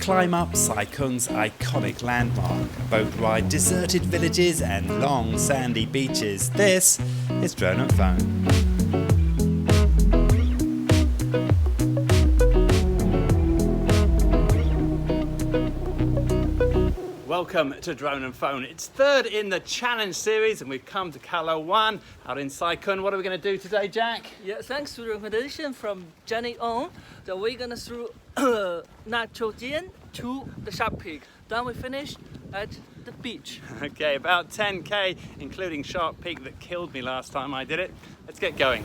climb up Sai Kung's iconic landmark, a boat ride, deserted villages and long sandy beaches. This is Drone and Phone. Welcome to Drone and Phone. It's third in the challenge series and we've come to Ko Lau Wan out in Sai Kung. What are we going to do today, Jack? Yeah, thanks to the recommendation from Jenny On, that we're going to through Natural Jian to the Shark Peak. Then we finish at the beach. Okay, about 10k, including Shark Peak that killed me last time I did it. Let's get going.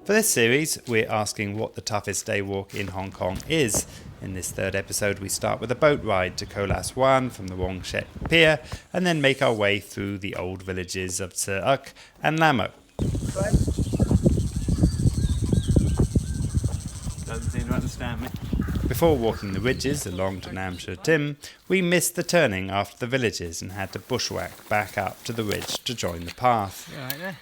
For this series, we're asking what the toughest day walk in Hong Kong is. In this third episode, we start with a boat ride to Ko Lau Wan from the Wong Shet Pier, and then make our way through the old villages of Tse Uk and Lam Mo. Doesn't seem to understand me. Before walking the ridges along to Nam Shu Tim, we missed the turning after the villages and had to bushwhack back up to the ridge to join the path. Right there.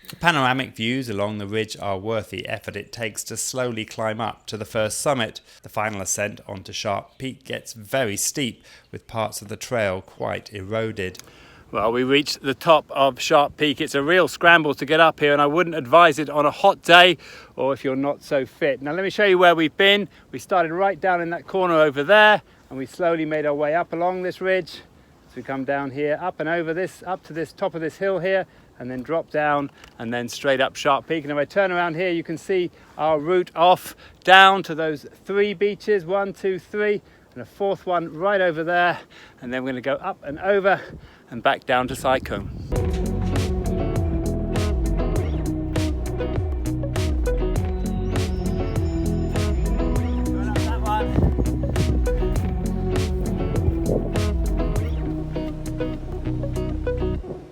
The panoramic views along the ridge are worth the effort it takes to slowly climb up to the first summit. The final ascent onto Shark Peak gets very steep, with parts of the trail quite eroded. Well, we reached the top of Shark Peak. It's a real scramble to get up here, and I wouldn't advise it on a hot day or if you're not so fit. Now let me show you where we've been. We started right down in that corner over there, and we slowly made our way up along this ridge. So we come down here, up and over this, up to this top of this hill here, and then drop down and then straight up Shark Peak. And if I turn around here, you can see our route off down to those three beaches, 1, 2, 3, and a fourth one right over there. And then we're going to go up and over and back down to Sai Kung.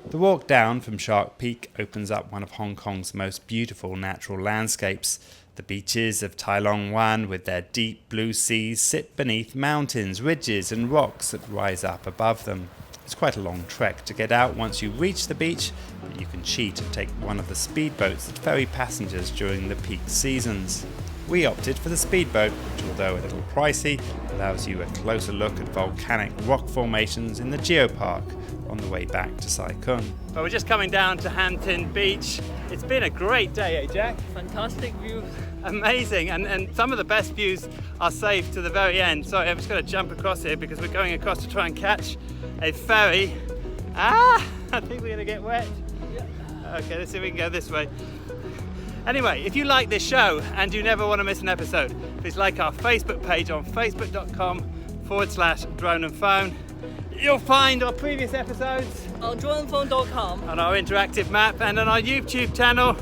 The walk down from Shark Peak opens up one of Hong Kong's most beautiful natural landscapes. The beaches of Tai Long Wan with their deep blue seas sit beneath mountains, ridges and rocks that rise up above them. It's quite a long trek to get out once you reach the beach, but you can cheat and take one of the speedboats that ferry passengers during the peak seasons. We opted for the speedboat, which, although a little pricey, allows you a closer look at volcanic rock formations in the geopark on the way back to Sai Kung. Well, we're just coming down to Han Tin Beach. It's been a great day, eh, Jack? Fantastic views. Amazing, and some of the best views are saved to the very end. Sorry, I'm just going to jump across here because we're going across to try and catch a ferry. I think we're going to get wet. Yeah. Okay, let's see if we can go this way. Anyway, if you like this show and you never want to miss an episode, please like our Facebook page on facebook.com/drone and phone. You'll find our previous episodes on droneandphone.com, on our interactive map, and on our YouTube channel.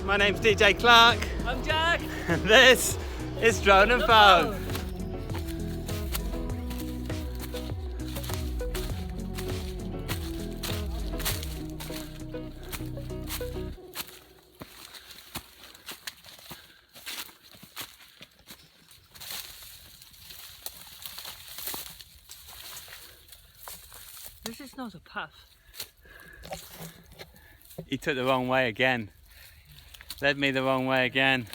My name's DJ Clark. I'm Jack. And this is Drone and Phone. This is not a path. He took the wrong way again. Led me the wrong way again.